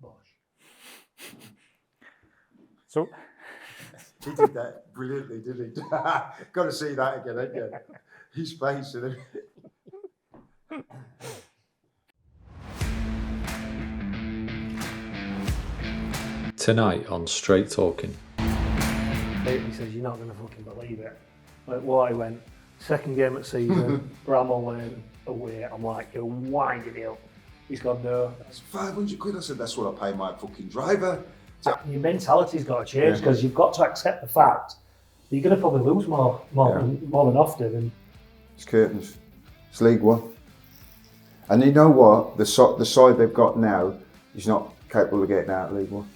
Bosh. So he did that brilliantly, didn't he? Got to see that again, haven't you? His face and everything. Tonight on Straight Talking. He says, you're not going to fucking believe it. Like, what I went, second game at season, Bramall Lane away. I'm like, you're winding it up. He's gone, no. It's 500 quid. I said, that's what I pay my fucking driver. Your mentality's got to change because you've got to accept the fact that you're going to probably lose more than often. And it's curtains. It's League One. And you know what? The side they've got now is not capable of getting out of League One.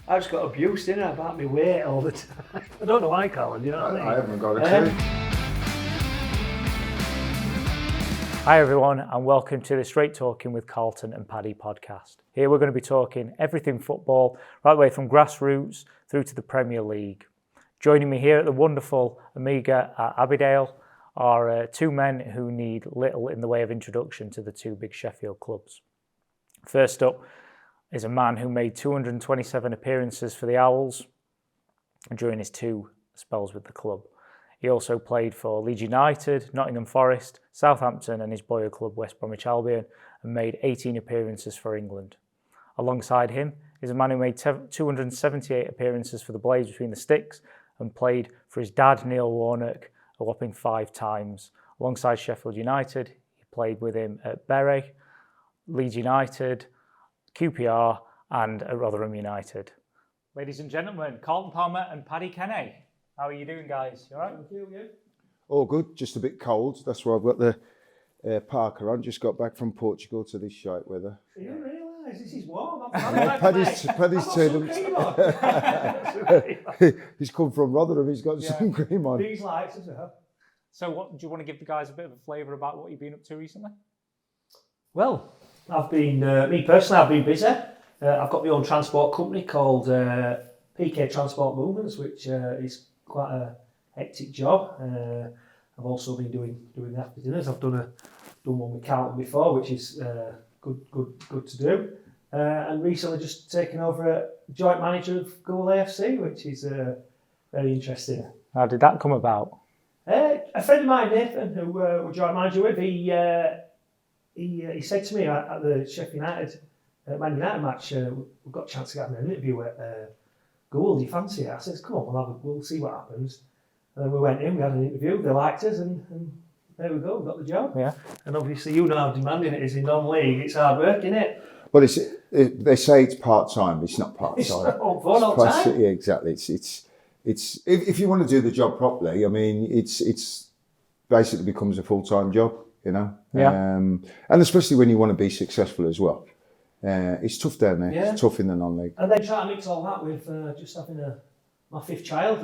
I just got abused, didn't I, about my weight all the time. I don't know why, Carlton, you know what I mean? I haven't got a clue. Hi everyone, and welcome to the Straight Talking with Carlton and Paddy podcast. Here we're going to be talking everything football, right the way from grassroots through to the Premier League. Joining me here at the wonderful Amiga at Abbeydale are two men who need little in the way of introduction to the two big Sheffield clubs. First up is a man who made 227 appearances for the Owls during his two spells with the club. He also played for Leeds United, Nottingham Forest, Southampton and his boyhood club West Bromwich Albion and made 18 appearances for England. Alongside him is a man who made 278 appearances for the Blades between the sticks and played for his dad Neil Warnock a whopping 5 times. Alongside Sheffield United, he played with him at Bury, Leeds United, QPR and at Rotherham United. Ladies and gentlemen, Carlton Palmer and Paddy Kenny. How are you doing, guys? You all right? All good, just a bit cold. That's why I've got the parka on. Just got back from Portugal to this shite weather. You don't realise this is warm. Paddy's turned He's come from Rotherham, he's got sun cream on. These lights as well. So what do you want to give the guys a bit of a flavour about what you've been up to recently? Well, I've been, me personally, I've been busy. I've got my own transport company called PK Transport Movements, which is quite a hectic job. I've also been doing the after dinners. I've done one with Carlton before, which is good to do. And recently just taken over a joint manager of Goal AFC, which is very interesting. How did that come about? A friend of mine, Nathan, who we're joint manager with, he said to me at the Sheffield United Man United match, we've got a chance to get an interview at Goal. Do you fancy it? I said, come on, we'll see what happens. And then we went in, we had an interview, they liked us, and there we go, we got the job. Yeah. And obviously, you know how demanding it is in non-league. It's hard work, isn't it? Well, they say it's part-time, it's not part-time. It's not all time. Yeah, exactly. It's if you want to do the job properly, I mean, it's basically becomes a full-time job, you know. Yeah. And especially when you want to be successful as well. It's tough down there. Yeah. It's tough in the non-league. And then try to mix all that with just having my 5th child.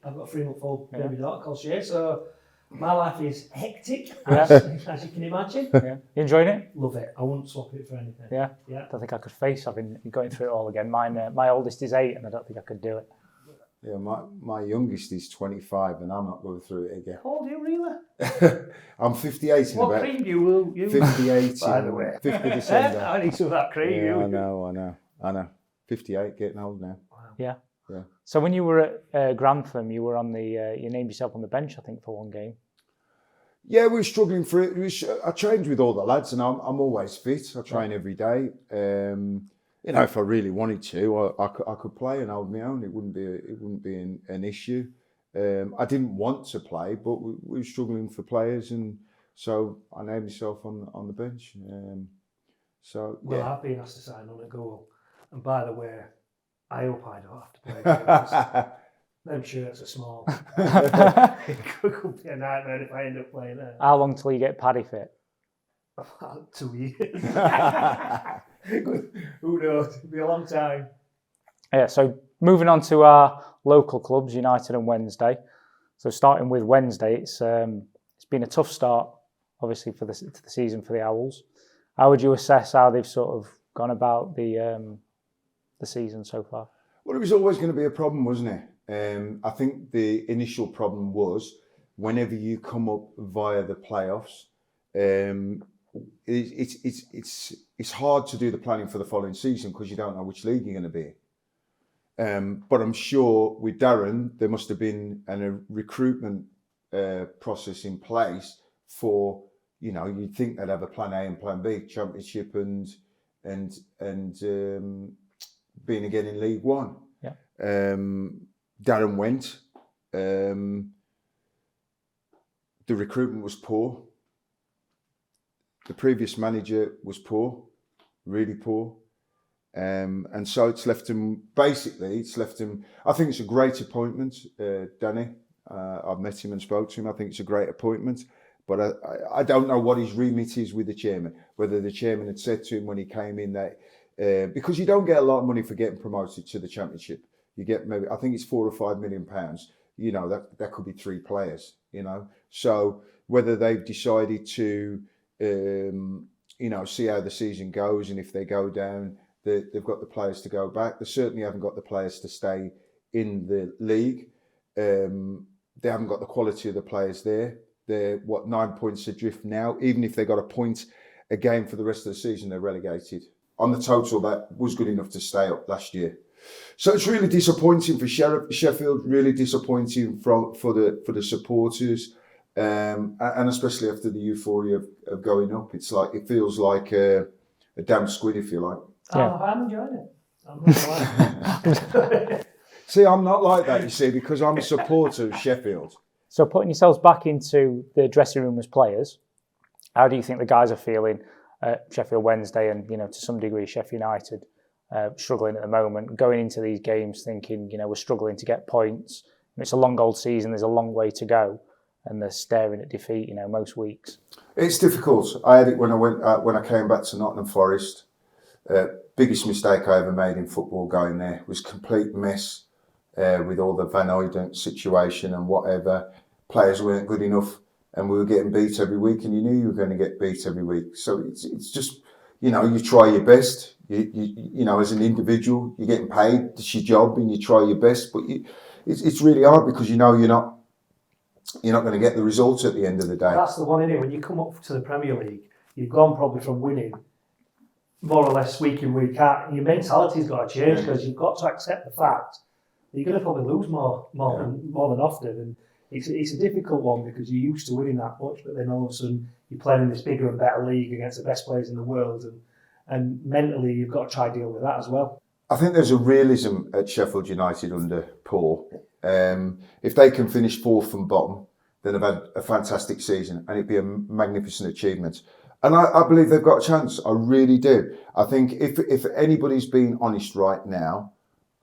I've got a 3-month-old baby daughter called Shay, so my life is hectic, as you can imagine. Yeah. You enjoying it? Love it. I wouldn't swap it for anything. Yeah. I don't think I could face having going through it all again. My oldest is 8, and I don't think I could do it. Yeah, my youngest is 25, and I'm not going through it again. How old are you, really? I'm 58 in what about... cream do you 58 by the way. 5th of December. I need some of that cream. Yeah, I know. 58, getting old now. Wow. Yeah. Yeah. So when you were at Grantham, you were on you named yourself on the bench, I think, for one game. Yeah, we were struggling for it. I trained with all the lads, and I'm always fit. I train every day. You know, if I really wanted to, I could play and hold my own. It wouldn't be an issue. I didn't want to play, but we were struggling for players, and so I named myself on the bench. I've been asked to sign on a goal, and by the way, I hope I don't have to play. Them shirts are small. It could be a nightmare if I end up playing there. How long till you get Paddy fit? About 2 years. Who knows? It'll be a long time. Yeah, so moving on to our local clubs, United and Wednesday. So starting with Wednesday, it's been a tough start, obviously, to the season for the Owls. How would you assess how they've sort of gone about the season so far? Well, it was always going to be a problem, wasn't it? I think the initial problem was whenever you come up via the playoffs, it's hard to do the planning for the following season because you don't know which league you're going to be in. But I'm sure with Darren, there must have been a recruitment process in place for, you'd think they'd have a plan A and plan B, Championship and being again in League One. Yeah. Darren went. The recruitment was poor. The previous manager was poor, really poor. And so it's left him, I think it's a great appointment, Danny. I've met him and spoke to him. I think it's a great appointment. But I don't know what his remit is with the chairman, whether the chairman had said to him when he came in that, because you don't get a lot of money for getting promoted to the Championship. You get maybe, I think it's £4 or £5 million. That could be 3 players, So whether they've decided to, see how the season goes, and if they go down, they've got the players to go back. They certainly haven't got the players to stay in the league. They haven't got the quality of the players there. They're 9 points adrift now. Even if they got a point a game for the rest of the season, they're relegated. On the total, that was good enough to stay up last year. So it's really disappointing for Sheffield. Really disappointing for the supporters, and especially after the euphoria of going up. It feels like a damn squid, if you like. Yeah. I'm enjoying it. I'm not lying. See, I'm not like that, you see, because I'm a supporter of Sheffield. So putting yourselves back into the dressing room as players, how do you think the guys are feeling at Sheffield Wednesday and, to some degree, Sheffield United struggling at the moment, going into these games thinking, we're struggling to get points. It's a long old season, there's a long way to go, and they're staring at defeat, most weeks. It's difficult. I had it when I came back to Nottingham Forest. Biggest mistake I ever made in football going there. It was a complete mess with all the Van Hooydonk situation and whatever. Players weren't good enough and we were getting beat every week, and you knew you were going to get beat every week. So it's just, you try your best. You as an individual, you're getting paid. It's your job and you try your best. But it's really hard because you're not going to get the results at the end of the day. That's the one, isn't it? When you come up to the Premier League, you've gone probably from winning more or less week in, week out, and your mentality's got to change because you've got to accept the fact that you're going to probably lose more than often. And it's a difficult one because you're used to winning that much, but then all of a sudden you're playing in this bigger and better league against the best players in the world, and mentally you've got to try to deal with that as well. I think there's a realism at Sheffield United under Paul. If they can finish 4th from bottom, then they've had a fantastic season and it'd be a magnificent achievement. And I believe they've got a chance. I really do. I think if anybody's being honest right now,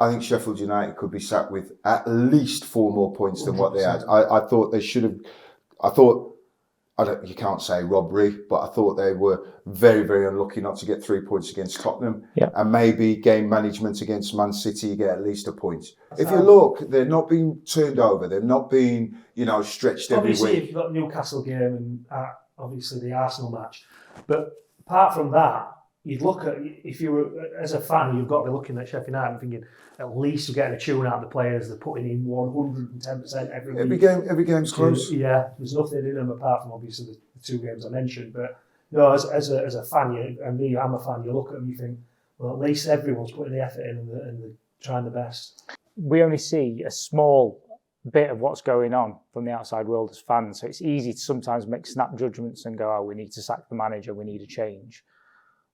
I think Sheffield United could be sat with at least 4 more points than 100%. What they had. I thought they should have. You can't say robbery, but I thought they were very, very unlucky not to get 3 points against Tottenham. Yeah. And maybe game management against Man City, you get at least a point. If you look, they're not being turned over. They're not being, stretched every week. Obviously, if you've got Newcastle game and obviously the Arsenal match. But apart from that, you'd look at, if you were, as a fan, you've got to be looking at Sheffield United and thinking, at least you're getting a tune out of the players. They're putting in 110% every week. Every game's close. Yeah, there's nothing in them apart from obviously the 2 games I mentioned. But no, as a fan, I'm a fan, you look at them, you think, well, at least everyone's putting the effort in and they're trying the best. We only see a small bit of what's going on from the outside world as fans, so it's easy to sometimes make snap judgments and go, we need to sack the manager, we need a change.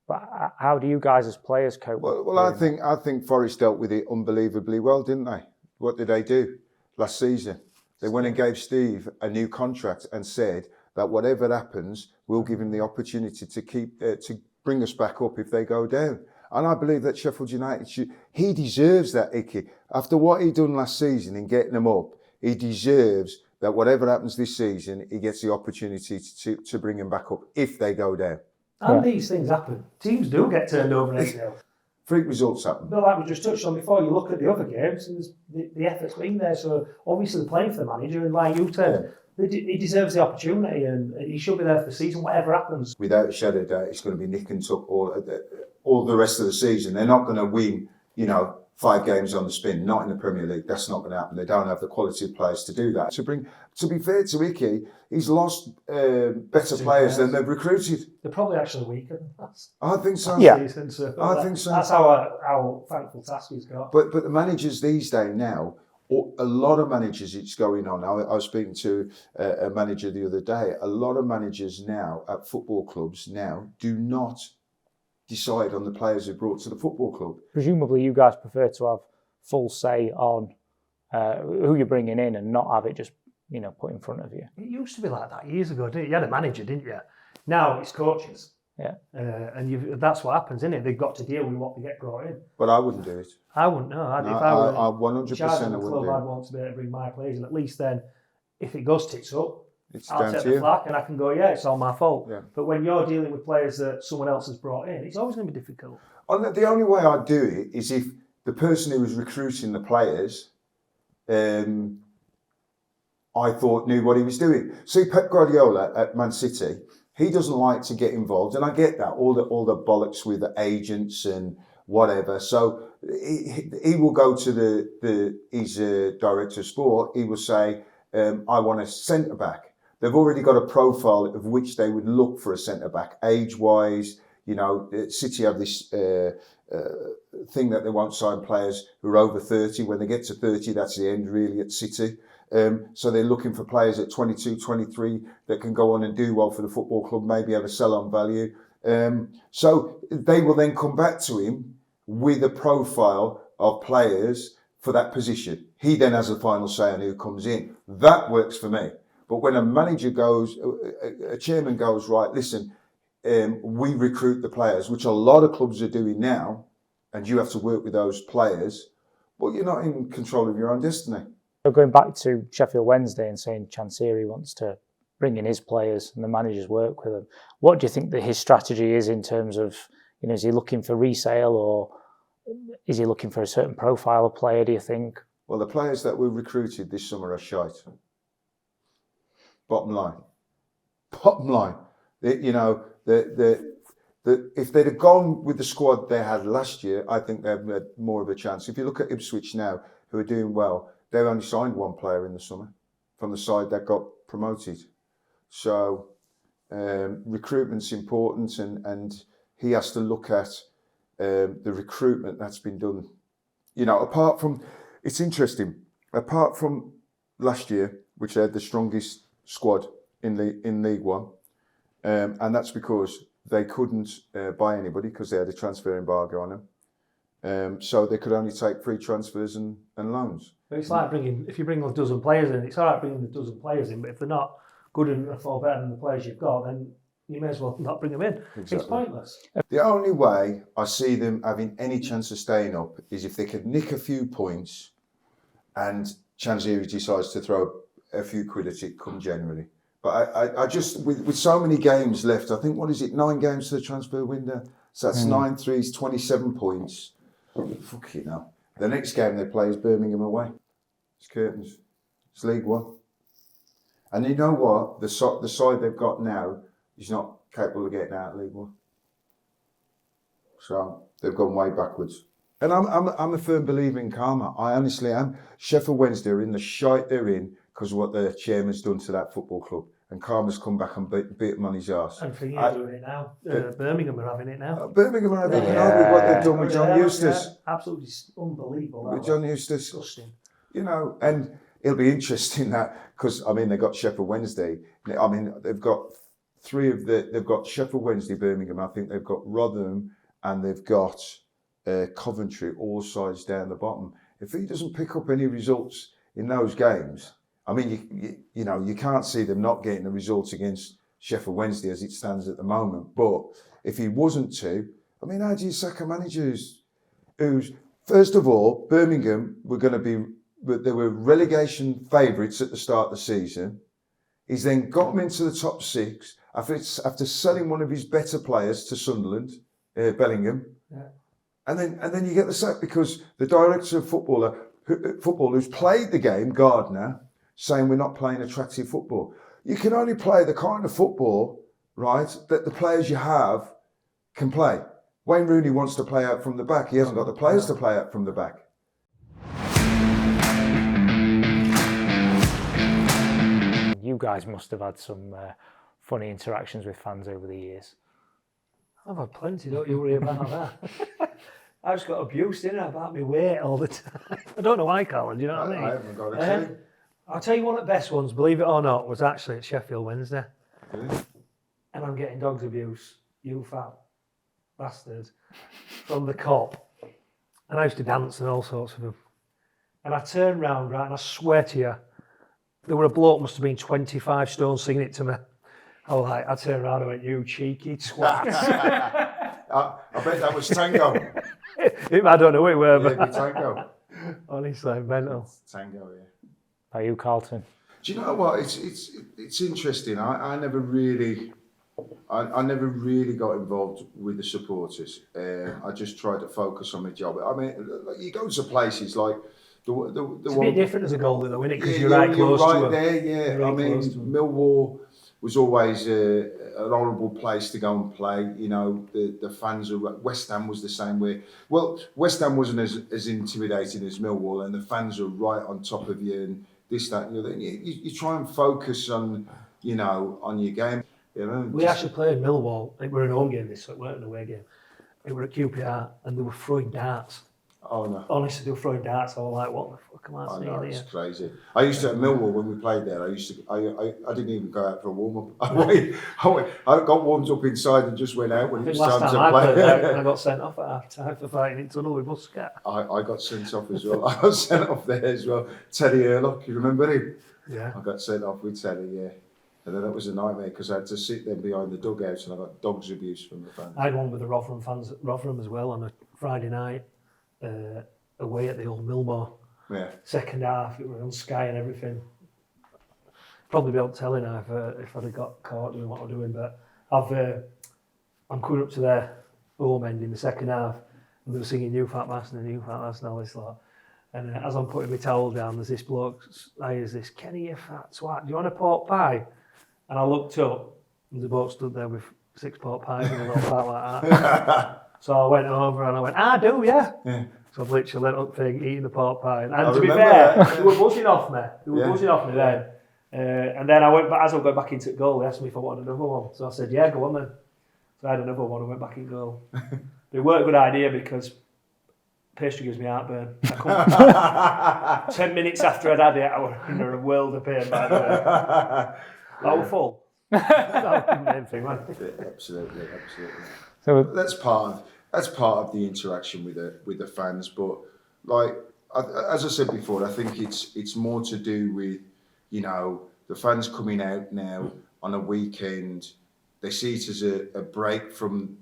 But how do you guys as players cope? Well, I think Forest dealt with it unbelievably well, didn't they? What did they do last season? They went and gave Steve a new contract and said that whatever happens, we'll give him the opportunity to keep to bring us back up if they go down. And I believe that Sheffield United he deserves that, Icky. After what he done last season in getting them up, he deserves that whatever happens this season, he gets the opportunity to bring him back up if they go down. And these things happen. Teams do get turned over 8-0. Freak results happen. But like we just touched on before, you look at the other games and the effort's been there. So obviously they're playing for the manager, and like you said, he deserves the opportunity and he should be there for the season, whatever happens. Without a shadow of doubt, it's going to be nick and tuck all the rest of the season. They're not going to win, 5 games on the spin, not in the Premier League. That's not going to happen. They don't have the quality of players to do that. To be fair to Icky, he's lost better players than they've recruited. They're probably actually weaker than us. I think so. Yeah. I think so. That's how thankful task he's got. But the managers these days now, a lot of managers, it's going on. I was speaking to a manager the other day. A lot of managers now at football clubs now do not decide on the players who brought to the football club. Presumably you guys prefer to have full say on who you're bringing in and not have it just, put in front of you. It used to be like that years ago, didn't it? You had a manager, didn't you? Now it's coaches. Yeah. And that's what happens, isn't it? They've got to deal with what they get brought in. But I wouldn't do it. I wouldn't know. I 100% I I wouldn't do it. I'd want to be able to bring my players in. At least then, if it goes tits up, I'll down take to the you. flak and I can go, yeah, it's all my fault. Yeah. But when you're dealing with players that someone else has brought in, it's always going to be difficult. The only way I'd do it is if the person who was recruiting the players, I thought knew what he was doing. See, Pep Guardiola at Man City, he doesn't like to get involved, and I get that, all the bollocks with the agents and whatever. So he will go to his director of sport. He will say, I want a centre back. They've already got a profile of which they would look for a centre back, age wise. City have this thing that they won't sign players who are over 30. When they get to 30, that's the end really at City. So they're looking for players at 22, 23 that can go on and do well for the football club, maybe have a sell-on value. So they will then come back to him with a profile of players for that position. He then has the final say on who comes in. That works for me. But when a manager goes, a chairman goes, right, listen, we recruit the players, which a lot of clubs are doing now, and you have to work with those players, but you're not in control of your own destiny. So going back to Sheffield Wednesday and saying Chansiri wants to bring in his players and the managers work with them, what do you think that his strategy is in terms of, is he looking for resale or is he looking for a certain profile of player, do you think? Well, the players that were recruited this summer are shite. Bottom line. If they'd have gone with the squad they had last year, I think they'd had more of a chance. If you look at Ipswich now, who are doing well, they've only signed one player in the summer from the side that got promoted. So recruitment's important, and he has to look at the recruitment that's been done. Apart from, it's interesting, apart from last year, which they had the strongest squad in League One, and that's because they couldn't buy anybody because they had a transfer embargo on them. So they could only take free transfers and loans. But it's like if you bring a dozen players in, it's all right bringing a dozen players in, but if they're not good enough or better than the players you've got, then you may as well not bring them in. Exactly. It's pointless. The only way I see them having any chance of staying up is if they could nick a few points and Chansiri decides to throw a few quid at it come January. But I just, with so many games left, I think, 9 games to the transfer window? So that's 9 threes, 27 points. Fucking hell. The next game they play is Birmingham away. It's curtains. It's League One. And you know what? The side they've got now is not capable of getting out of League One. So they've gone way backwards. And I'm a firm believer in karma. I honestly am. Sheffield Wednesday are in the shite they're in because of what the chairman's done to that football club. And karma's come back and beat them on his arse. And for you doing it now. Birmingham are having it now. Birmingham are having it now with what they've done with John Eustace. Yeah. Absolutely unbelievable. With John Eustace. Disgusting. And it'll be interesting that, because, they've got Sheffield Wednesday. They've got they've got Sheffield Wednesday, Birmingham. I think they've got Rotherham and they've got Coventry, all sides down the bottom. If he doesn't pick up any results in those games, you can't see them not getting the results against Sheffield Wednesday as it stands at the moment. But if he wasn't to, how do you sack a manager who's first of all, Birmingham they were relegation favourites at the start of the season. He's then got them into the top 6 after selling one of his better players to Sunderland, Bellingham. Yeah. And then you get the sack because the director of football who's played the game, Gardner, saying we're not playing attractive football. You can only play the kind of football, right, that the players you have can play. Wayne Rooney wants to play out from the back. He hasn't got the players to play out from the back. guys must have had some funny interactions with fans over the years. I've had plenty, don't you worry about that. I just got abused, didn't I, about my weight all the time. I don't know why, Carlton, do you know what I mean? I haven't got a clue. I'll tell you one of the best ones, believe it or not, was actually at Sheffield Wednesday. Really? And I'm getting dogs abuse, you fat bastard, from the cop. And I used to dance and all sorts of them. And I turned round, right, and I swear to you, there were a bloke, must have been 25 stone, singing it to me. I turned around and went, you cheeky twat. I bet that was Tango. I don't know who it were, Yeah, but Tango. honestly, mental. Tango, yeah. Are you, Carlton? Do you know what? It's interesting. I never really got involved with the supporters. I just tried to focus on my job. I mean, you go to places like the It's a one. bit different as a goalie, though, isn't it? Because Yeah, you're right close right to them. there. Yeah, You're I right mean, close to them. Millwall was always an horrible place to go and play. You know, the fans are. West Ham was the same way. Well, West Ham wasn't as intimidating as Millwall, and the fans are right on top of you and this, that, and the other. You try and focus on, on your game. You know, We actually played Millwall. It were an home game, so it weren't an away game. It were at QPR, and they were throwing darts. Oh no. Honestly, they were throwing darts. I was like, what the fuck am I I seeing know, here? it's crazy. I used to at Millwall when we played there. I didn't even go out for a warm up. I got warmed up inside and just went out when I it think was last time time I played to there, play. I got sent off at half time for fighting in tunnel with Muscat. I got sent off as well. I was sent off there as well. Teddy Erlock, you remember him? Yeah. I got sent off with Teddy, yeah. And then that was a nightmare because I had to sit there behind the dugouts and I got dogs abuse from the fans. I had one with the Rotherham fans at Rotherham as well on a Friday night, away at the old Millmore. Yeah. Second half, it was on Sky and everything. Probably be able to tell you now if I'd have got caught doing what I'm doing, but I'm coming up to their home end in the second half, and they were singing New Fat Bastard and New Fat Bastard and all this lot. And as I'm putting my towel down, there's this bloke, I hear this, Kenny, you fat twat, do you want a pork pie? And I looked up, and the bloke stood there with 6 pork pies and a little fat like that. So I went over and I went, I do, yeah. So I've literally let up thing, eating the pork pie. And to be fair, they were buzzing off me. Then. And then I went back, as I went back into goal, they asked me if I wanted another one. So I said, yeah, go on then. So I had another one and went back in goal. It weren't a good idea because pastry gives me heartburn. 10 minutes after I'd had it, I was under a world of pain, by the way. I was full. That was the main thing, man. Yeah, absolutely. So That's part of the interaction with the fans. But like as I said before, I think it's more to do with the fans coming out now on a weekend. They see it as a break from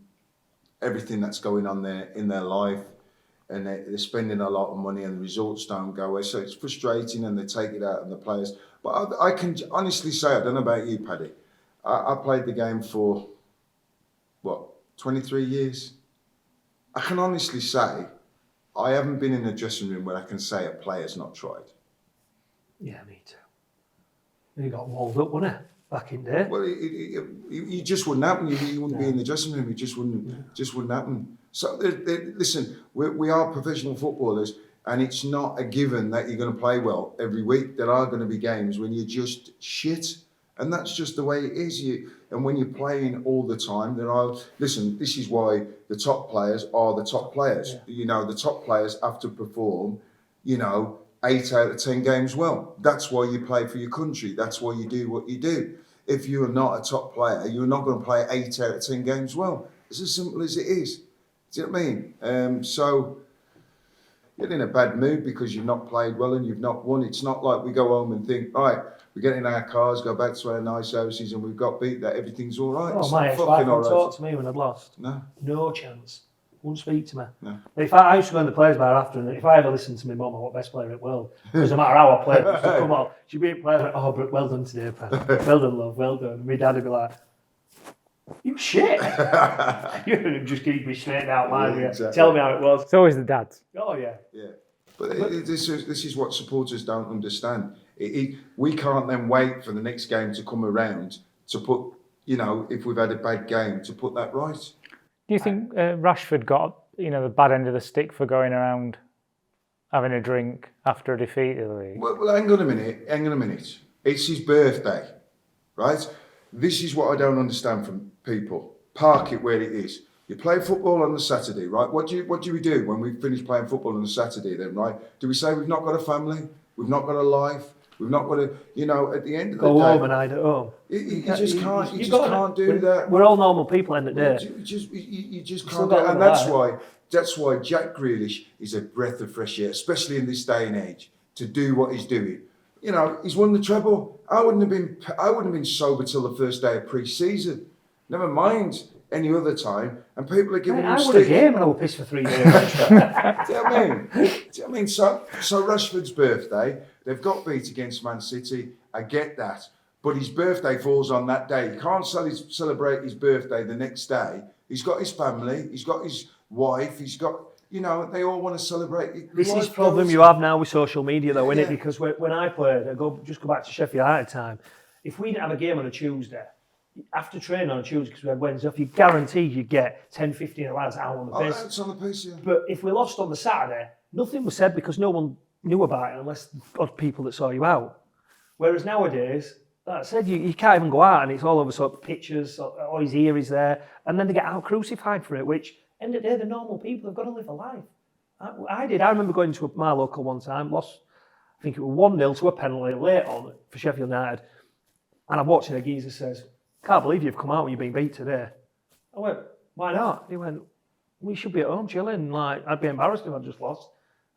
everything that's going on there in their life, and they're spending a lot of money, and the results don't go away. So it's frustrating, and they take it out on the players. But I can honestly say, I don't know about you, Paddy. I played the game for 23 years. I can honestly say I haven't been in a dressing room where I can say a player's not tried. Yeah, me too. You got walled up, wasn't it? Back in there. Well, it just wouldn't happen. You wouldn't be in the dressing room. It just wouldn't happen. So listen, we are professional footballers, and it's not a given that you're going to play well every week. There are going to be games when you're just shit, and that's just the way it is. And when you're playing all the time, listen, this is why the top players are the top players. Yeah. The top players have to perform, 8 out of 10 games well. That's why you play for your country. That's why you do what you do. If you're not a top player, you're not going to play 8 out of 10 games well. It's as simple as it is. Do you know what I mean? So you're in a bad mood because you've not played well and you've not won. It's not like we go home and think, right, we get in our cars, go back to our nice houses, and we've got beat that everything's all right. Oh, my ex-wife wouldn't talk to me when I'd lost. No chance. Wouldn't speak to me. No. If I used to go in the players' bar after, and if I ever listened to my mum, I'm the best player in the world, doesn't matter how I played, she'd come on, she'd be a player, like, oh, but well done today, Paddy. Well done, love, well done. And my dad would be like, you shit. You just keep me straight out line. Exactly. Tell me how it was. it's always the dads. Oh, yeah. Yeah. But this is what supporters don't understand. We can't then wait for the next game to come around to put, if we've had a bad game, to put that right. Do you think Rashford got the bad end of the stick for going around having a drink after a defeat the other week? Well, hang on a minute. It's his birthday. right? This is what I don't understand from people. Park it where it is. You play football on the Saturday, right? What do we do when we finish playing football on the Saturday then, right? Do we say we've not got a family? We've not got a life? We've not got a, at the end of the Go day... home and hide at home. You just can't do that. We're all normal people end of the day. You just can't do it. And that's why Jack Grealish is a breath of fresh air, especially in this day and age, to do what he's doing. He's won the treble. I wouldn't have been sober till the first day of pre-season. Never mind any other time. And people are giving him I stick. won a game and I was pissed for 3 days. Do you know what I mean? So Rashford's birthday, they've got beat against Man City. I get that. But his birthday falls on that day. He can't celebrate his birthday the next day. He's got his family. He's got his wife. He's got... they all want to celebrate. This is the problem you have now with social media, though, isn't it? Because when I played, just go back to Sheffield United time, if we didn't have a game on a Tuesday, after training on a Tuesday, because we had Wednesday off, you guaranteed you'd get 10, 15 lads out on the piss. It's on the piss, yeah. But if we lost on the Saturday, nothing was said because no one knew about it unless odd people that saw you out. Whereas nowadays, like I said, you can't even go out and it's all over sort of pictures, or his ear is there, and then they get out crucified for it, which... End of the day, the normal people have got to live a life. I remember going to my local one time, lost, I think it was 1-0 to a penalty late on for Sheffield United. And I'm watching a geezer says, "Can't believe you've come out when you've been beat today." I went, "Why not?" He went, "We should be at home chilling. Like, I'd be embarrassed if I just lost."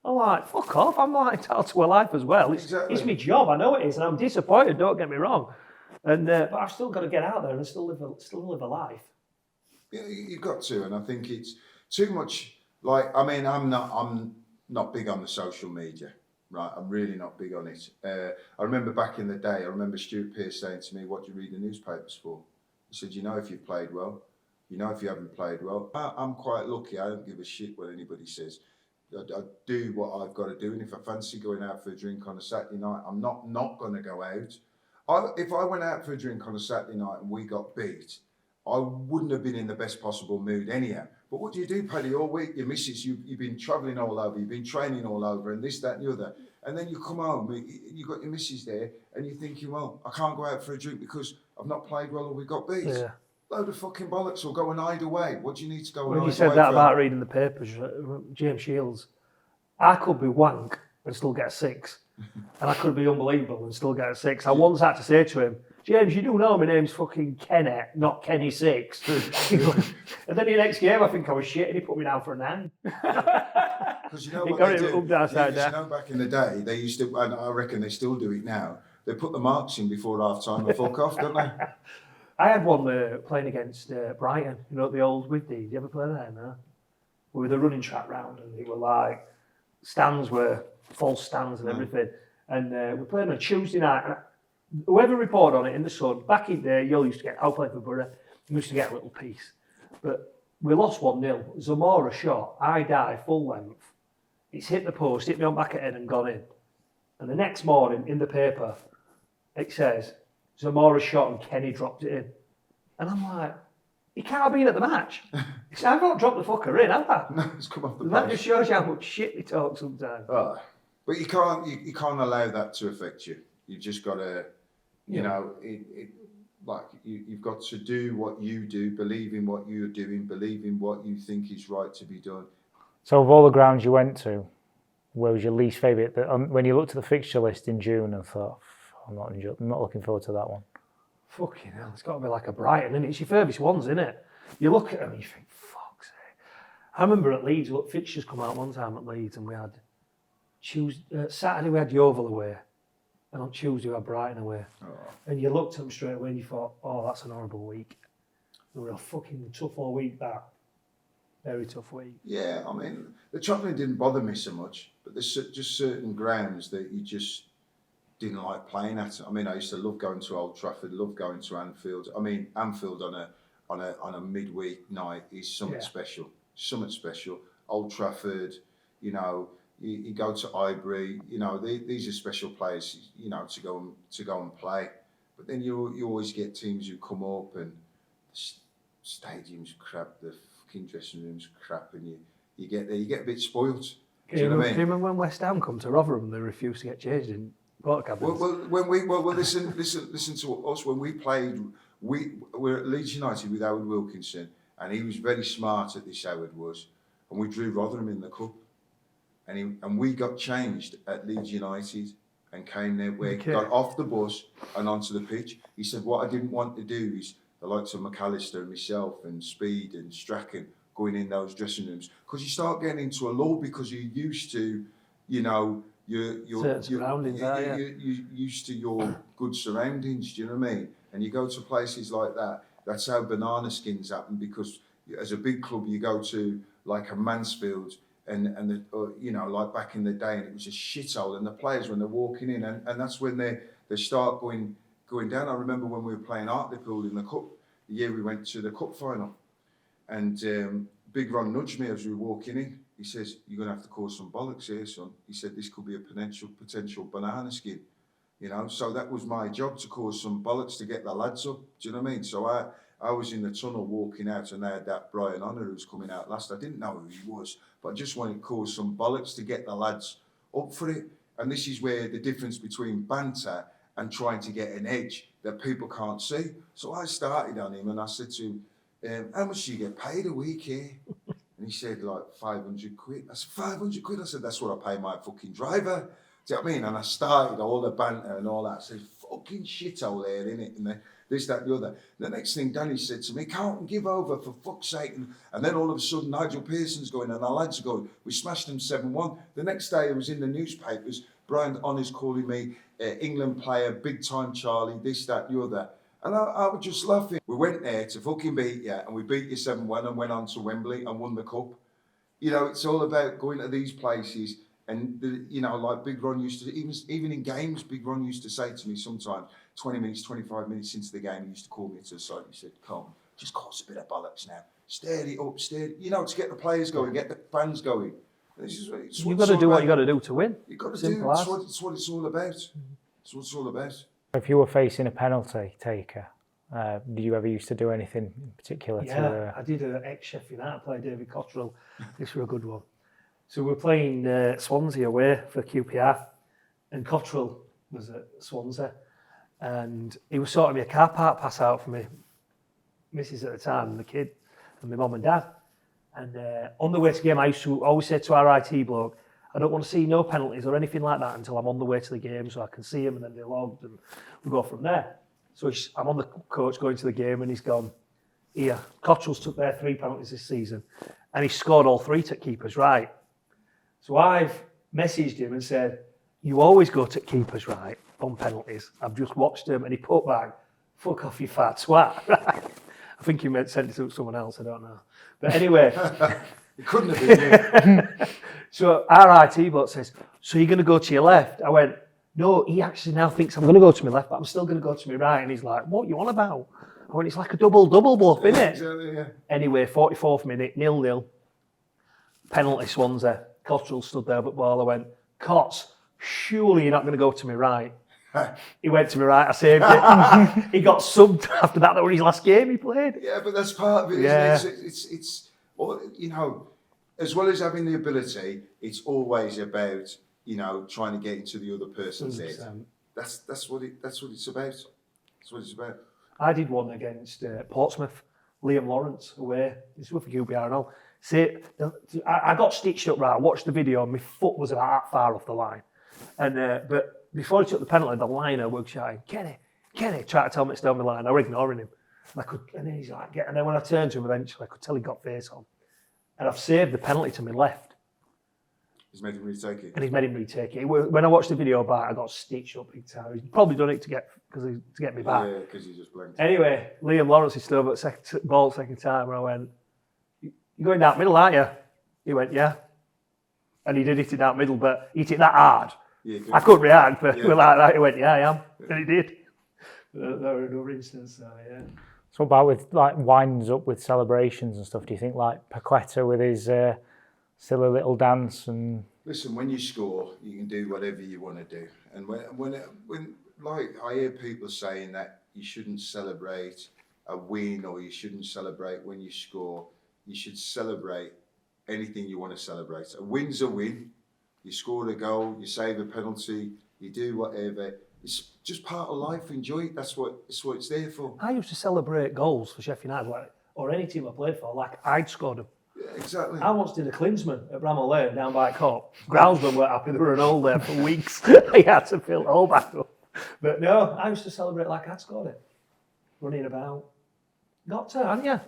I'm like, "Fuck off, I'm like entitled to a life as well. It's my job, I know it is, and I'm disappointed, don't get me wrong. And but I've still got to get out there and still live a life." Yeah, you've got to, and I think it's too much. I'm not big on the social media, right? I'm really not big on it. I remember back in the day, Stuart Pearce saying to me, "What do you read the newspapers for?" He said, if you've played well, if you haven't played well. I'm quite lucky. I don't give a shit what anybody says. I do what I've got to do, and if I fancy going out for a drink on a Saturday night, I'm not going to go out. If I went out for a drink on a Saturday night and we got beat, I wouldn't have been in the best possible mood anyhow. But what do, Paddy? All week, your missus, you've been travelling all over, you've been training all over, and this, that, and the other. And then you come home, you've got your missus there, and you're thinking, well, I can't go out for a drink because I've not played well or we got beat. Yeah. Load of fucking bollocks, or go and hide away. What do you need to go and hide away? When you said that about reading the papers, James Shields, I could be wank and still get a 6. And I could be unbelievable and still get a 6. I once had to say to him, "James, you do know my name's fucking Kenny, not Kenny 6. And then the next game, I think I was shit, and he put me down for a 9. Because what they do, back in the day, they used to, and I reckon they still do it now, they put the marks in before half time and fuck off, don't they? I had one playing against Brighton, the old Whitby. Did you ever play there? No? We were the running track round, and they were like, stands were false stands and everything. And we played on a Tuesday night, and whoever reported on it in the Sun, back in there, I was playing for Borough, you used to get a little piece. But we lost 1-0. Zamora shot, I dive full length. It's hit the post, hit me on back of head and gone in. And the next morning, in the paper, it says, Zamora shot and Kenny dropped it in. And I'm like, he can't have been at the match. He I've not dropped the fucker in, have I? No, it's come off the post. That just shows you how much shit they talk sometimes. But you can't allow that to affect you. You've just got to, you've got to do what you do, believe in what you're doing, believe in what you think is right to be done. So of all the grounds you went to, where was your least favourite? When you looked at the fixture list in June and thought, I'm not looking forward to that one. Fucking hell, it's got to be like a Brighton, and it's your furthest ones, isn't it? You look at them and you think, fuck's sake. I remember at Leeds, fixtures come out one time at Leeds, and we had Saturday we had Yeovil away, and on Tuesday we had Brighton away. Oh. And you looked at them straight away and you thought, oh, that's an horrible week. They were a fucking tough all week, that. Very tough week. Yeah, I mean, the travelling didn't bother me so much, but there's just certain grounds that you just didn't like playing at. I mean, I used to love going to Old Trafford, love going to Anfield. I mean, Anfield on a midweek night is something special. Something special. Old Trafford, you go to Highbury. These are special places, to go and play. But then you always get teams who come up and the stadium's crap, the fucking dressing room's crap, and you get there, you get a bit spoilt. Do you know what I mean? Do you remember when West Ham come to Rotherham, they refused to get changed in Porter cabins. Well, listen to us. When we played, we're at Leeds United with Howard Wilkinson, and he was very smart at this. Howard was, and we drew Rotherham in the cup, and we got changed at Leeds United and came there. We got off the bus and onto the pitch. He said, "What I didn't want to do is the likes of McAllister and myself and Speed and Strachan going in those dressing rooms, because you start getting into a lull because you're used to, you know." You're surroundings, you're used to your good surroundings, do you know what I mean? And you go to places like that, that's how banana skins happen, because as a big club you go to like a Mansfield and you know, like back in the day, and it was a shithole, and the players when they're walking in, and that's when they start going down. I remember when we were playing Hartlepool in the cup, the year we went to the cup final, and Big Ron nudged me as we were walking in. He says, "You're going to have to cause some bollocks here, son." He said, "This could be a potential banana skin." You know, so that was my job, to cause some bollocks to get the lads up. Do you know what I mean? So I was in the tunnel walking out, and they had that Brian Honor who was coming out last. I didn't know who he was, but I just wanted to cause some bollocks to get the lads up for it. And this is where the difference between banter and trying to get an edge that people can't see. So I started on him, and I said to him, "How much do you get paid a week here?" And he said, like, 500 quid. I said, 500 quid? I said, "That's what I pay my fucking driver." Do you know what I mean? And I started all the banter and all that. I said, "Fucking shithole there, innit?" And this, that, the other. The next thing Danny said to me, "Carlton, give over, for fuck's sake." And then all of a sudden, Nigel Pearson's going, and our lads are going. We smashed them 7-1. The next day, it was in the newspapers. Brian Honor's calling me England player, big time Charlie, this, that, the other. And I was just laughing. We went there to fucking beat you, and we beat you 7-1 and went on to Wembley and won the cup. You know, it's all about going to these places. And, you know, like Big Ron used to, even in games, Big Ron used to say to me sometimes, 20 minutes, 25 minutes into the game, he used to call me to the side. He said, "Come, just cause a bit of bollocks now. Stir it up, you know, to get the players going, get the fans going." You've got to do what you've got to do to win. You've got to do, it's what it's all about. It's what it's all about. If you were facing a penalty taker, did you ever used to do anything in particular? Yeah, I did an ex-Sheffield United player, David Cottrell. This was a good one. So we were playing Swansea away for QPR, and Cottrell was at Swansea, and he was sorting me a car park pass out for me missus at the time, and the kid, and my mum and dad. And on the way to the game, I used to always say to our IT bloke, "I don't want to see no penalties or anything like that until I'm on the way to the game, so I can see them and then they're logged, and we go from there." So I'm on the coach going to the game, and he's gone, "Here, Cottrell's took their 3 penalties this season, and he scored all 3 to keepers right." So I've messaged him and said, "You always go to keepers right on penalties. I've just watched him," and he put back, "Fuck off, you fat swat." Right? I think he meant send it to someone else, I don't know. But anyway. It couldn't have been you. So our IT bot says, "So you're going to go to your left?" I went, "No, he actually now thinks I'm going to go to my left, but I'm still going to go to my right." And he's like, "What you on about?" I went, "It's like a double bluff, isn't it?" Exactly, yeah. Anyway, 44th minute, 0-0. Penalty Swansea. Cottrell stood there at ball. I went, "Cots, surely you're not going to go to my right." He went to my right, I saved it. He got subbed after that. That was his last game he played. Yeah, but that's part of it, isn't it? It's you know, as well as having the ability, it's always about, you know, trying to get into the other person's head. That's what it's about. That's what it's about. I did one against Portsmouth, Liam Lawrence away. This was for QPR and all. See, I got stitched up right. I watched the video and my foot was about that far off the line. And but before he took the penalty, the liner was shouting, Kenny, trying to tell me to stay on the line. I was ignoring him. And then he's like, and then when I turned to him eventually, I could tell he got face on. And I've saved the penalty to my left. He's made him retake it. And he's made him retake it. When I watched the video back, I got stitched up big time. He's probably done it to get me back. Yeah, because he just blinked. Anyway, Liam Lawrence is still at second time, and I went, "You're going down middle, aren't you?" He went, "Yeah." And he did hit it down middle, but he hit it that hard. Yeah, I couldn't react, but like that, he went, "Yeah, I am." And he did. That was another instance, so yeah. So what about with like winds up with celebrations and stuff? Do you think like Paqueta with his silly little dance and? Listen, when you score, you can do whatever you want to do, and when like I hear people saying that you shouldn't celebrate a win or you shouldn't celebrate when you score. You should celebrate anything you want to celebrate. A win's a win. You scored a goal, you save a penalty, you do whatever. It's just part of life. Enjoy it. That's what it's there for. I used to celebrate goals for Sheffield United, or any team I played for, like I'd scored them. Yeah, exactly. I once did a Klinsman at Bramall Lane down by Cop. Groundsmen weren't happy, they were an hole there for weeks. He had to fill it all back up. But no, I used to celebrate like I'd scored it. Running about. Got to, haven't you?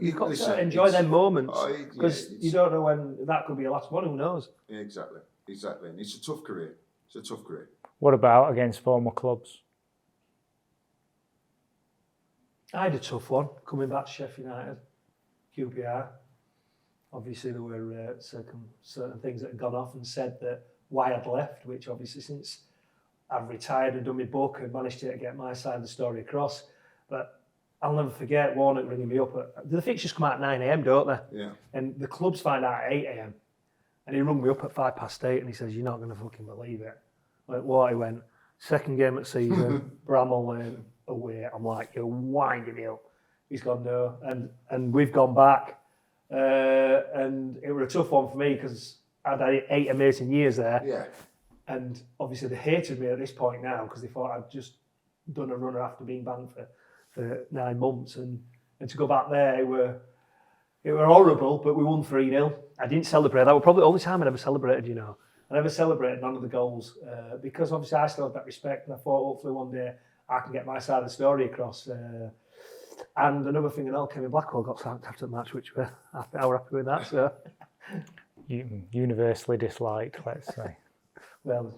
You've got to enjoy them moments. Because you don't know when that could be your last one, who knows? Yeah, exactly. And it's a tough career. What about against former clubs? I had a tough one coming back to Sheffield United, QPR. Obviously, there were certain things that had gone off and said that why I'd left, which obviously since I've retired and done my book and managed to get my side of the story across. But I'll never forget Warnock ringing me up. The fixtures come out at 9 a.m, don't they? Yeah. And the clubs find out at 8 a.m. And he rung me up at 8:05 and he says, "You're not going to fucking believe it." I went, "What?" He went, "Second game at season, Bramall Lane away." I'm like, "You're winding me up." He's gone, "No." And we've gone back. And it was a tough one for me because I'd had 8 amazing years there. Yeah. And obviously they hated me at this point now because they thought I'd just done a runner after being banned for 9 months. And to go back there, it were horrible, but we won 3-0. I didn't celebrate. That was probably the only time I ever celebrated, you know. I never celebrated none of the goals because obviously I still had that respect, and I thought hopefully one day I can get my side of the story across. And another thing, Kevin Blackwell got sacked after the match, which we're happy with that. So Universally disliked, let's say. Well,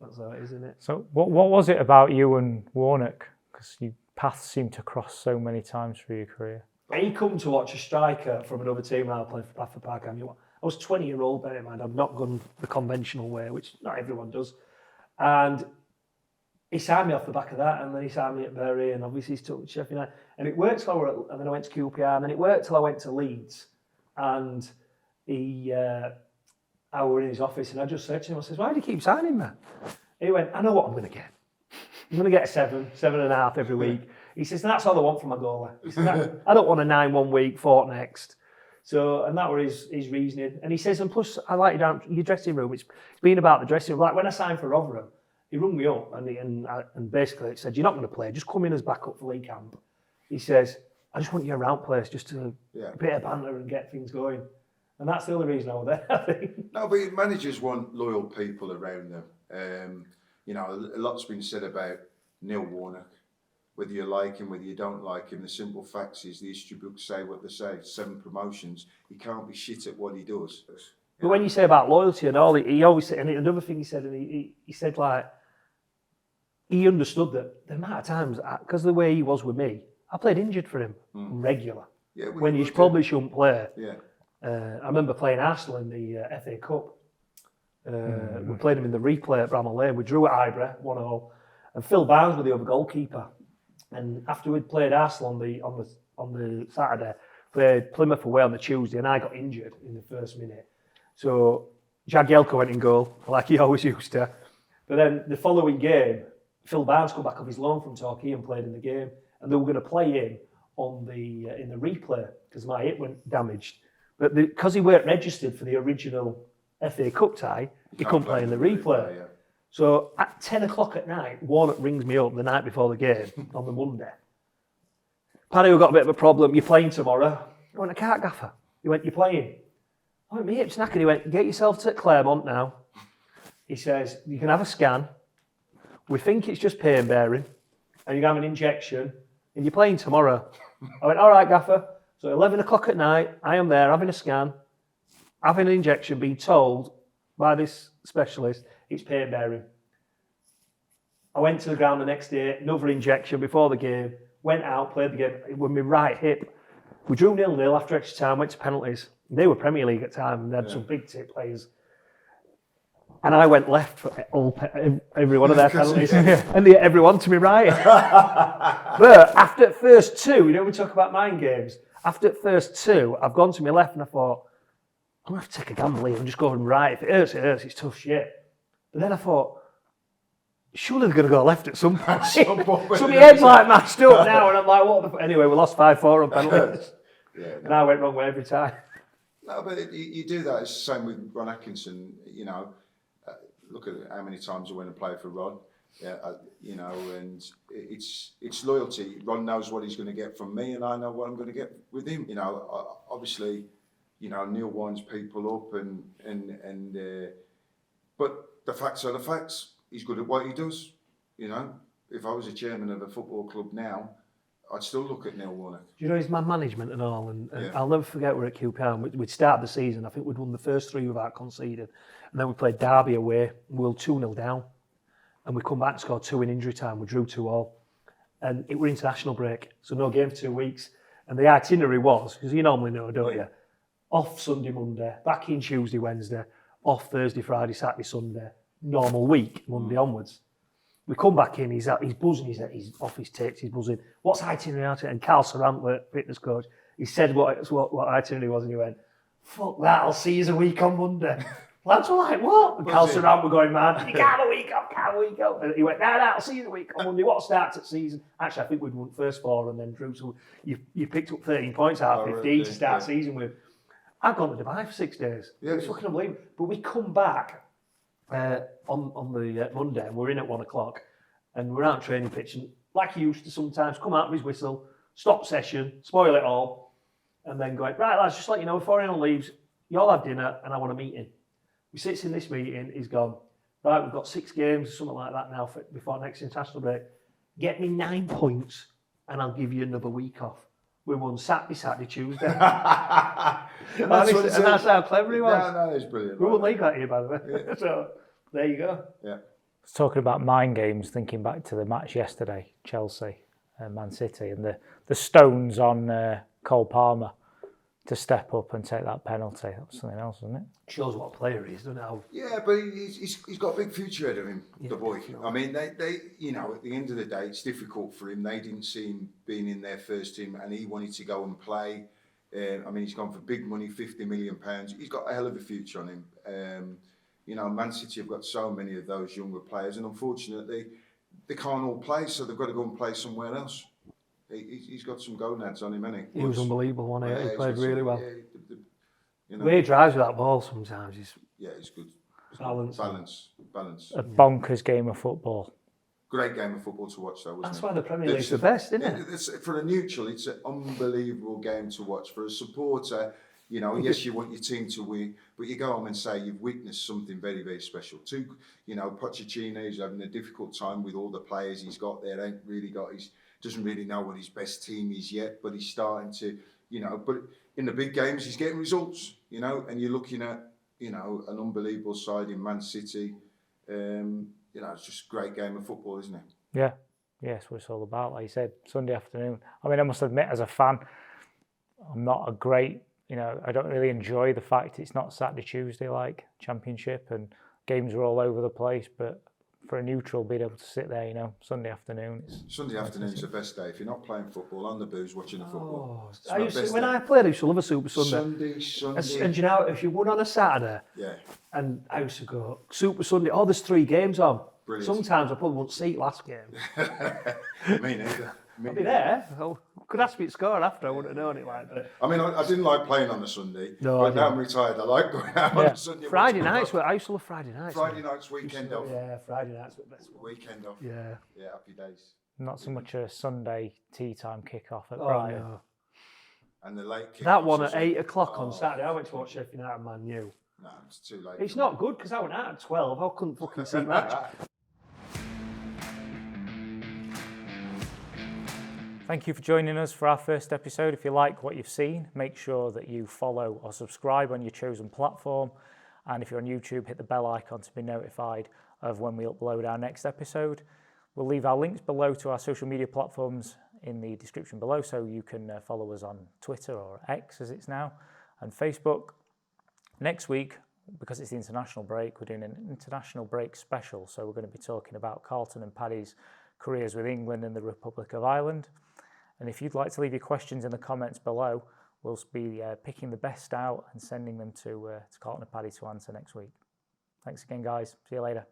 that's how it is, isn't it? So what was it about you and Warnock? Because your paths seem to cross so many times through your career. He come to watch a striker from another team when I played for Bradford Park. I was 20-year-old, bear in mind. I've not gone the conventional way, which not everyone does. And he signed me off the back of that, and then he signed me at Bury, and obviously he's took me to Sheffield United. And it worked till and then I went to QPR, and then it worked till I went to Leeds. And I were in his office, and I just said to him, I says, "Why do you keep signing me?" He went, "I know what I'm going to get. I'm going to get a 7.5 every week." He says, "That's all I want from my goalie." He says, "I don't want a 9 one week, 4 next." So, and that was his reasoning. And he says, "And plus, I like you down your dressing room. It's been about the dressing room. Like when I signed for Rotherham, he rung me up and basically said, "You're not going to play. Just come in as backup for league camp." He says, "I just want you around place just to a bit of banter and get things going." And that's the only reason I was there, I think. No, but managers want loyal people around them. You know, a lot's been said about Neil Warnock. Whether you like him, whether you don't like him, the simple facts is the history books say what they say. 7 promotions. He can't be shit at what he does. But when you say about loyalty and all, he always said, and another thing he said, and he said like, he understood that the amount of times, because the way he was with me, I played injured for him regular. Yeah, when you probably shouldn't play. Yeah. I remember playing Arsenal in the FA Cup. We played him in the replay at Bramall Lane. We drew at Ibra, 1-1. And Phil Barnes was the other goalkeeper. And after we'd played Arsenal on the Saturday, played Plymouth away on the Tuesday, and I got injured in the first minute. So Jagielka went in goal, like he always used to. But then the following game, Phil Barnes come back off his loan from Torquay and played in the game. And they were going to play him in the replay because my hip went damaged. But because he weren't registered for the original FA Cup tie, he couldn't play in the replay. Yeah. So at 10 o'clock at night, Warnock rings me up the night before the game on the Monday. "Paddy, we've got a bit of a problem. You're playing tomorrow." I went, "I can't, Gaffer." He went, "You're playing." I went, "My hip's knackered." He went, "Get yourself to Claremont now." He says, "You can have a scan. We think it's just pain bearing, and you can have an injection, and you're playing tomorrow." I went, "All right, Gaffer." So 11 o'clock at night, I am there having a scan, having an injection, being told by this specialist it's pain bearing. I went to the ground the next day, another injection before the game, went out, played the game with my right hip. We drew 0-0 after extra time, went to penalties. They were Premier League at the time, and they had some big tip players. And I went left for every one of their penalties, and they hit everyone to my right. But after the first 2, you know, we talk about mind games. After the first 2, I've gone to my left and I thought, I'm going to have to take a gamble here and just go right. If it hurts, it hurts. It's tough shit. But then I thought, surely they're going to go left at some point. So my head's like mashed up now, and I'm like, what the fuck? Anyway, we lost 5-4 on penalties. And I went wrong way every time. No, but you do that. It's the same with Ron Atkinson. You know, look at how many times I went and played for Ron. You know, and it's loyalty. Ron knows what he's going to get from me, and I know what I'm going to get with him. You know, obviously, you know, Neil winds people up, but the facts are the facts. He's good at what he does. You know, if I was a chairman of a football club now, I'd still look at Neil Warnock. Do you know his man management and all? And I'll never forget we're at QPR. And we'd started the season. I think we'd won the first 3 without conceding, and then we played Derby away. We were 2-0 down. And we come back and scored 2 in injury time. We drew 2-2. And it was international break, so no game for 2 weeks. And the itinerary was, because you normally know, don't you? Off Sunday, Monday, back in Tuesday, Wednesday, off Thursday, Friday, Saturday, Sunday. Normal week, Monday onwards. We come back in, he's buzzing, he's off his tits, he's buzzing. What's itinerary? And Carl Sarantler, fitness coach, he said what itinerary was, and he went, fuck that, I'll see you a week on Monday. Lads were like, what? And Carl Sarantler were going, man, you can't have a week off. And he went, no, I'll see you a week on Monday. What starts at season? Actually, I think we'd won first 4 and then drew. So you picked up 13 points out of 15 to start season with. I've gone to Dubai for 6 days. Yeah, it's fucking unbelievable. But we come back on the Monday, and we're in at 1 o'clock, and we're out on training pitch, and like he used to sometimes, come out with his whistle, stop session, spoil it all, and then go, right, lads, just let you know, before anyone leaves, you all have dinner, and I want a meeting. We sits in this meeting, he's gone, right, we've got 6 games, something like that now, before next international break. Get me 9 points, and I'll give you another week off. We won Saturday, Tuesday. and that's how clever he was. No, it's brilliant. We wouldn't leave that here, by the way. Yeah. So, there you go. Yeah. Talking about mind games, thinking back to the match yesterday, Chelsea, Man City, and the stones on Cole Palmer to step up and take that penalty. That was something else, wasn't it? Shows what a player he is, doesn't it? Yeah, but he's got a big future ahead of him, the boy. Sure. I mean, they you know, at the end of the day, it's difficult for him. They didn't see him being in their first team, and he wanted to go and play. I mean, he's gone for big money, £50 million. He's got a hell of a future on him. You know, Man City have got so many of those younger players, and unfortunately, they can't all play, so they've got to go and play somewhere else. He's got some gonads on him, hasn't he? He was unbelievable, wasn't he? He played really well. You know, the way he drives with that ball sometimes is he's good. Balance. A bonkers game of football. Great game of football to watch, though, wasn't it? That's why the Premier League's the best, isn't it? For a neutral, it's an unbelievable game to watch. For a supporter, you know, yes, you want your team to win, but you go home and say you've witnessed something very, very special. You know, Pochettino's having a difficult time with all the players he's got there. Doesn't really know what his best team is yet, but he's starting to, you know, but in the big games, he's getting results, you know, and you're looking at, you know, an unbelievable side in Man City. You know, it's just a great game of football, isn't it? Yeah, that's what it's all about. Like you said, Sunday afternoon. I mean, I must admit, as a fan, I'm not a great, you know, I don't really enjoy the fact it's not Saturday, Tuesday like Championship, and games are all over the place, but for a neutral, being able to sit there, you know, Sunday afternoon. Sunday afternoon's the best day. If you're not playing football, on the booze, watching the football. When I played, I used to love a Super Sunday. Sunday. And you know, if you won on a Saturday, and I used to go, Super Sunday, there's 3 games on. Brilliant. Sometimes I probably won't see last game. Me neither. I'll be there. Could ask me to score after, I wouldn't have known it like that. I mean, I didn't like playing on a Sunday, no, but now I'm retired. I like going out on a Sunday. Friday nights, I used to love Friday nights. Friday nights, weekend off. Yeah, Friday nights were the best. Weekend off. Yeah, happy days. Not so much a Sunday tea time kick-off at Brighton. No. And the late kick. That one at 8 o'clock on Saturday, I went to watch Sheffield United Man U. No, it's too late. It's not good because I went out at 12. I couldn't fucking see match. Thank you for joining us for our first episode. If you like what you've seen, make sure that you follow or subscribe on your chosen platform. And if you're on YouTube, hit the bell icon to be notified of when we upload our next episode. We'll leave our links below to our social media platforms in the description below, so you can follow us on Twitter, or X as it's now, and Facebook. Next week, because it's the international break, we're doing an international break special. So we're going to be talking about Carlton and Paddy's careers with England and the Republic of Ireland. And if you'd like to leave your questions in the comments below, we'll be picking the best out and sending them to Carlton and Paddy to answer next week. Thanks again, guys. See you later.